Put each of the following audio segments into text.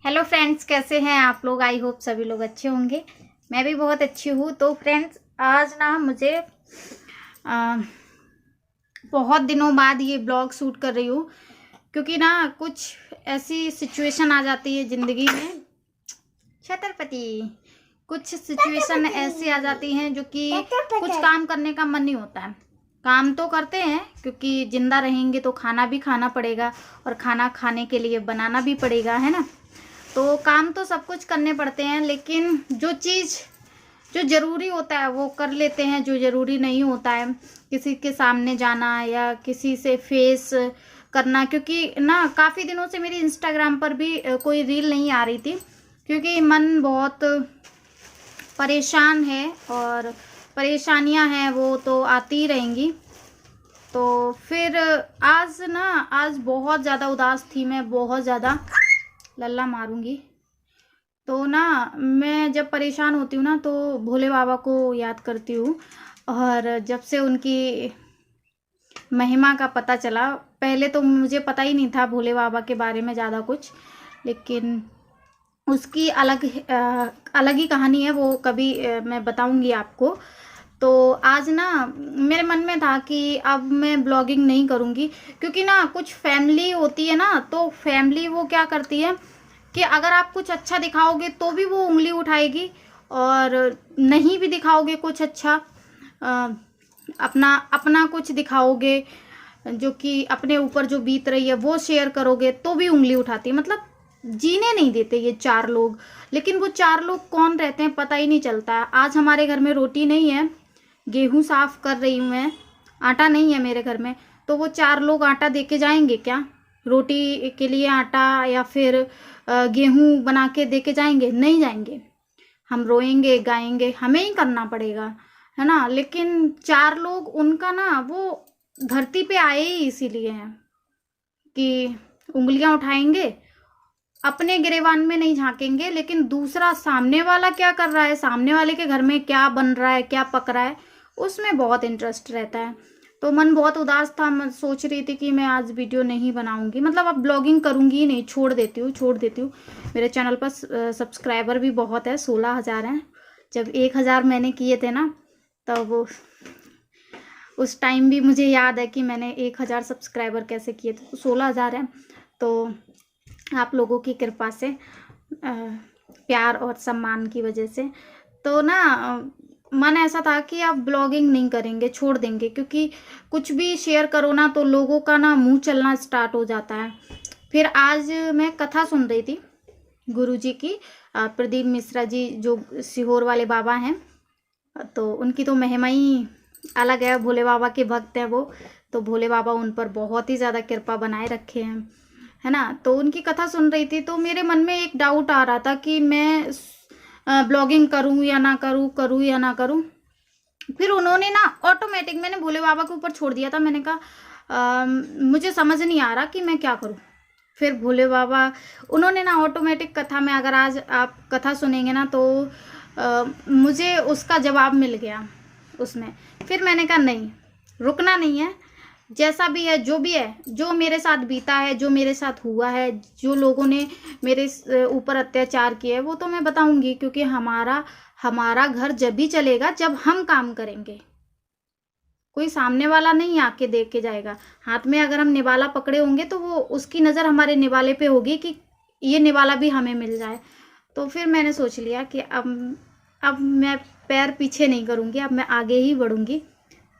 Hello friends, कैसे हैं आप लोग। आई होप सभी लोग अच्छे होंगे। मैं भी बहुत अच्छी हूँ। तो फ्रेंड्स, आज ना मुझे अ, बहुत दिनों बाद ये ब्लॉग शूट कर रही हूँ, क्योंकि ना कुछ ऐसी सिचुएशन आ जाती है ज़िंदगी में। छत्रपति, कुछ सिचुएशन ऐसी आ जाती हैं जो कि कुछ काम करने का मन नहीं होता है। काम तो करते हैं क्योंकि जिंदा रहेंगे तो खाना भी खाना पड़ेगा, और खाना खाने के लिए बनाना भी पड़ेगा, है ना। तो काम तो सब कुछ करने पड़ते हैं, लेकिन जो चीज़ जो ज़रूरी होता है वो कर लेते हैं, जो ज़रूरी नहीं होता है किसी के सामने जाना या किसी से फेस करना। क्योंकि ना काफ़ी दिनों से मेरी इंस्टाग्राम पर भी कोई रील नहीं आ रही थी, क्योंकि मन बहुत परेशान है, और परेशानियां हैं वो तो आती ही रहेंगी। तो फिर आज बहुत ज़्यादा उदास थी मैं, बहुत ज़्यादा। लल्ला मारूंगी। तो ना मैं जब परेशान होती हूँ ना तो भोले बाबा को याद करती हूँ। और जब से उनकी महिमा का पता चला, पहले तो मुझे पता ही नहीं था भोले बाबा के बारे में ज़्यादा कुछ, लेकिन उसकी अलग ही कहानी है। वो कभी मैं बताऊंगी आपको। तो आज ना मेरे मन में था कि अब मैं ब्लॉगिंग नहीं करूंगी, क्योंकि ना कुछ फैमिली होती है ना, तो फैमिली वो क्या करती है कि अगर आप कुछ अच्छा दिखाओगे तो भी वो उंगली उठाएगी, और नहीं भी दिखाओगे कुछ अच्छा, अ, अपना अपना कुछ दिखाओगे जो कि अपने ऊपर जो बीत रही है वो शेयर करोगे तो भी उंगली उठाती है। मतलब जीने नहीं देते ये चार लोग। लेकिन वो चार लोग कौन रहते हैं पता ही नहीं चलता। आज हमारे घर में रोटी नहीं है, गेहूं साफ कर रही हूँ मैं, आटा नहीं है मेरे घर में। तो वो चार लोग आटा दे के जाएंगे क्या? रोटी के लिए आटा या फिर गेहूं बना के दे के जाएंगे? नहीं जाएंगे। हम रोएंगे गाएंगे, हमें ही करना पड़ेगा, है ना। लेकिन चार लोग उनका ना वो धरती पे आए ही इसीलिए हैं कि उंगलियां उठाएंगे, अपने गिरेबान में नहीं झांकेंगे, लेकिन दूसरा सामने वाला क्या कर रहा है, सामने वाले के घर में क्या बन रहा है, क्या पक रहा है, उसमें बहुत इंटरेस्ट रहता है। तो मन बहुत उदास था। मैं सोच रही थी कि मैं आज वीडियो नहीं बनाऊंगी, मतलब अब ब्लॉगिंग करूंगी ही नहीं, छोड़ देती हूँ। मेरे चैनल पर सब्सक्राइबर भी बहुत है, 16,000 हैं। जब 1,000 मैंने किए थे ना, तब वो उस टाइम भी मुझे याद है कि मैंने 1,000 सब्सक्राइबर कैसे किए थे। तो 16,000 हैं। तो आप लोगों की कृपा से, प्यार और सम्मान की वजह से, तो ना मन ऐसा था कि अब ब्लॉगिंग नहीं करेंगे, छोड़ देंगे। क्योंकि कुछ भी शेयर करो ना तो लोगों का ना मुंह चलना स्टार्ट हो जाता है। फिर आज मैं कथा सुन रही थी गुरुजी की, प्रदीप मिश्रा जी जो सीहोर वाले बाबा हैं। तो उनकी तो महिमा ही अलग है, भोले बाबा के भक्त हैं वो। तो भोले बाबा उन पर बहुत ही ज़्यादा कृपा बनाए रखे हैं, है ना। तो उनकी कथा सुन रही थी, तो मेरे मन में एक डाउट आ रहा था कि मैं ब्लॉगिंग करूं या ना करूं, करूं या ना करूं। फिर उन्होंने ना ऑटोमेटिक, मैंने भोले बाबा के ऊपर छोड़ दिया था। मैंने कहा मुझे समझ नहीं आ रहा कि मैं क्या करूं। फिर भोले बाबा उन्होंने ना ऑटोमेटिक कथा में, अगर आज आप कथा सुनेंगे ना तो मुझे उसका जवाब मिल गया उसमें। फिर मैंने कहा नहीं, रुकना नहीं है। जैसा भी है, जो भी है, जो मेरे साथ बीता है, जो मेरे साथ हुआ है, जो लोगों ने मेरे ऊपर अत्याचार किए है, वो तो मैं बताऊंगी। क्योंकि हमारा घर जब भी चलेगा जब हम काम करेंगे। कोई सामने वाला नहीं आके देख के जाएगा। हाथ में अगर हम निवाला पकड़े होंगे तो वो उसकी नज़र हमारे निवाले पे होगी कि ये निवाला भी हमें मिल जाए। तो फिर मैंने सोच लिया कि अब मैं पैर पीछे नहीं करूँगी, अब मैं आगे ही बढ़ूँगी।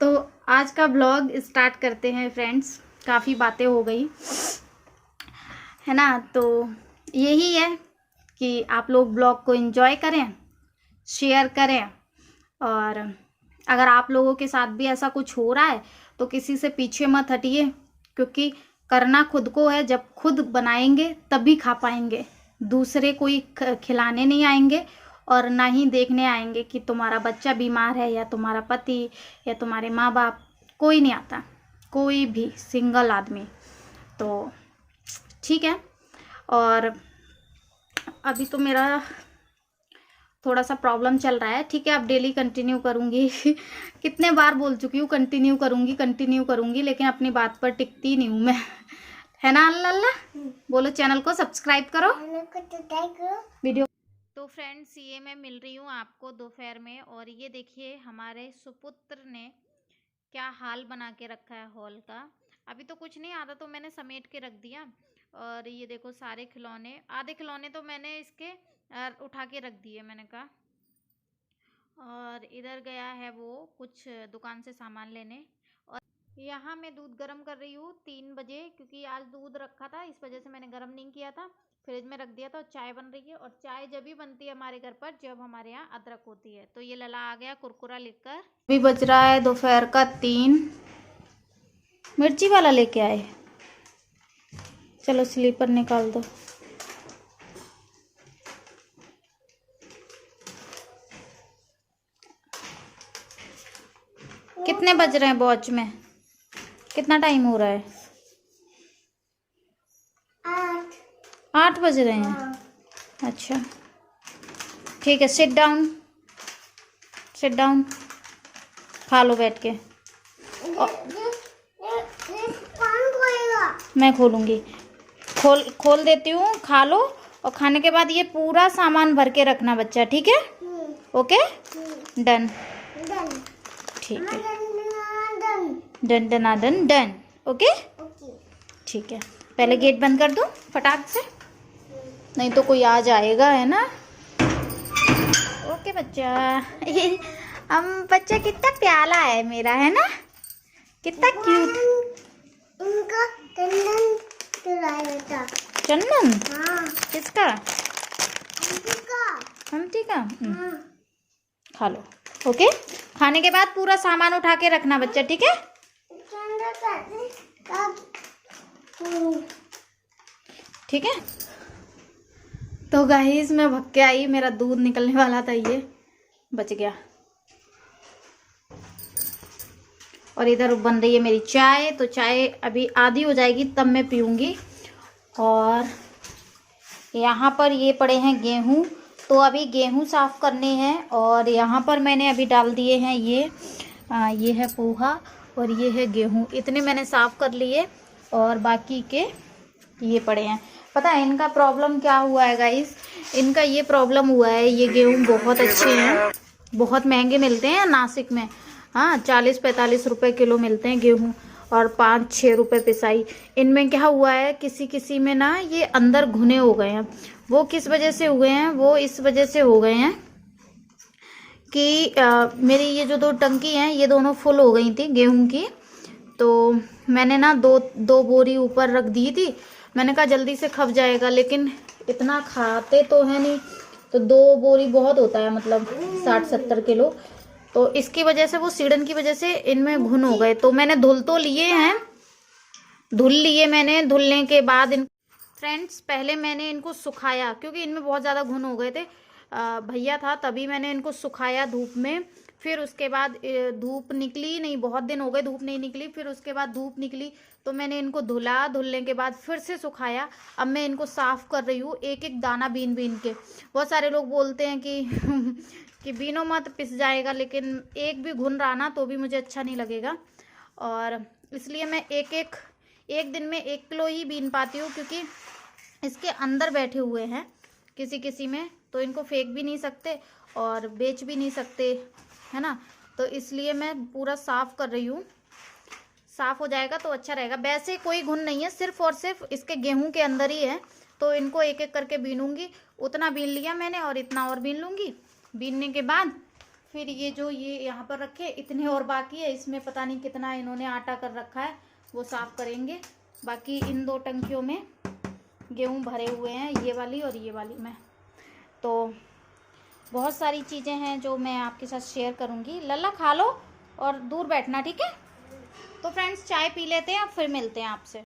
तो आज का ब्लॉग स्टार्ट करते हैं फ्रेंड्स। काफ़ी बातें हो गई, है ना। तो यही है कि आप लोग ब्लॉग को एंजॉय करें, शेयर करें। और अगर आप लोगों के साथ भी ऐसा कुछ हो रहा है तो किसी से पीछे मत हटिए, क्योंकि करना खुद को है। जब खुद बनाएंगे तभी खा पाएंगे। दूसरे कोई खिलाने नहीं आएंगे, और ना ही देखने आएंगे कि तुम्हारा बच्चा बीमार है या तुम्हारा पति या तुम्हारे माँ बाप। कोई नहीं आता, कोई भी सिंगल आदमी। तो ठीक है। और अभी तो मेरा थोड़ा सा प्रॉब्लम चल रहा है, ठीक है। अब डेली कंटिन्यू करूँगी कितने बार बोल चुकी हूँ कंटिन्यू करूँगी, लेकिन अपनी बात पर टिकती नहीं हूँ मैं। है ना लल्ला? बोलो चैनल को सब्सक्राइब करो, वीडियो। तो फ्रेंड्स ये मैं मिल रही हूँ आपको दोपहर में, और ये देखिए हमारे सुपुत्र ने क्या हाल बना के रखा है हॉल का। अभी तो कुछ नहीं, आधा तो मैंने समेट के रख दिया, और ये देखो सारे खिलौने, आधे खिलौने तो मैंने इसके उठा के रख दिए मैंने कहा। और इधर गया है वो कुछ दुकान से सामान लेने, और यहाँ मैं दूध गर्म कर रही हूँ 3 बजे, क्योंकि आज दूध रखा था इस वजह से मैंने गर्म नहीं किया था, फ्रिज में रख दिया था। और चाय बन रही है, और चाय जब भी बनती है हमारे घर पर जब हमारे यहाँ अदरक होती है। तो ये लला आ गया कुरकुरा लेकर। अभी बज रहा है दोपहर का 3, मिर्ची वाला लेके आए। चलो स्लीपर निकाल दो। कितने बज रहे हैं वॉच में? कितना टाइम हो रहा है? 8 बज रहे हैं। अच्छा ठीक है, सिट डाउन, सिट डाउन, खा लो बैठ के। मैं खोलूंगी, खोल देती हूँ, खा लो। और खाने के बाद ये पूरा सामान भर के रखना बच्चा, ठीक है? ओके डन, ठीक है, done done done done, okay ठीक है। पहले गेट बंद कर दूँ फटाक से, नहीं तो कोई आ जाएगा, है ना? ओके बच्चा। बच्चा कितना प्याला है मेरा, है ना? कितना क्यूट। चंदन? हाँ। किसका? आंटी का। खा लो, ओके? खाने के बाद पूरा सामान उठा के रखना बच्चा, ठीक है? ठीक है। तो गाइस मैं भग के आई, मेरा दूध निकलने वाला था, ये बच गया। और इधर बन रही है मेरी चाय, तो चाय अभी आधी हो जाएगी तब मैं पीऊँगी। और यहाँ पर ये पड़े हैं गेहूँ, तो अभी गेहूँ साफ़ करने हैं। और यहाँ पर मैंने अभी डाल दिए हैं ये है पोहा और ये है गेहूँ, इतने मैंने साफ़ कर लिए। और बाकी के ये पड़े हैं। पता है इनका प्रॉब्लम क्या हुआ है गाइस? इनका ये प्रॉब्लम हुआ है, ये गेहूँ बहुत अच्छे हैं, बहुत महंगे मिलते हैं नासिक में। हाँ 40-45 रुपए किलो मिलते हैं गेहूँ, और 5-6 रुपए पिसाई। इनमें क्या हुआ है, किसी किसी में ना ये अंदर घुने हो गए हैं। वो किस वजह से हुए हैं? वो इस वजह से हो गए हैं कि मेरी ये जो 2 टंकी हैं ये दोनों फुल हो गई थी गेहूं की। तो मैंने ना दो बोरी ऊपर रख दी थी, मैंने कहा जल्दी से खप जाएगा, लेकिन इतना खाते तो है नहीं, तो 2 बोरी बहुत होता है, मतलब 60-70 किलो। तो इसकी वजह से, वो सीड़न की वजह से इनमें घुन हो गए। तो मैंने धुल तो लिए हैं, धुल लिए मैंने। धुलने के बाद फ्रेंड्स पहले मैंने इनको सुखाया, क्योंकि इनमें बहुत ज़्यादा घुन हो गए थे। भैया था तभी मैंने इनको सुखाया धूप में। फिर उसके बाद धूप निकली नहीं, बहुत दिन हो गए धूप नहीं निकली। फिर उसके बाद धूप निकली तो मैंने इनको धुला, धुलने के बाद फिर से सुखाया। अब मैं इनको साफ़ कर रही हूँ, एक एक दाना बीन बीन के। बहुत सारे लोग बोलते हैं कि बीनो मत, पिस जाएगा, लेकिन एक भी घुन रहा ना तो भी मुझे अच्छा नहीं लगेगा। और इसलिए मैं एक दिन में 1 किलो ही बीन पाती हूँ, क्योंकि इसके अंदर बैठे हुए हैं किसी में, तो इनको फेंक भी नहीं सकते और बेच भी नहीं सकते, है ना? तो इसलिए मैं पूरा साफ़ कर रही हूँ। साफ़ हो जाएगा तो अच्छा रहेगा। वैसे कोई घुन नहीं है, सिर्फ और सिर्फ इसके गेहूं के अंदर ही है। तो इनको एक एक करके बीनूंगी। उतना बीन लिया मैंने और इतना और बीन लूँगी। बीनने के बाद फिर ये जो ये यहाँ पर रखे, इतने और बाकी है, इसमें पता नहीं कितना इन्होंने आटा कर रखा है, वो साफ़ करेंगे। बाकी इन 2 टंकियों में गेहूं भरे हुए हैं, ये वाली और ये वाली में। तो बहुत सारी चीज़ें हैं जो मैं आपके साथ शेयर करूंगी। लल्ला खा लो और दूर बैठना, ठीक है? तो फ्रेंड्स चाय पी लेते हैं, फिर मिलते हैं आपसे।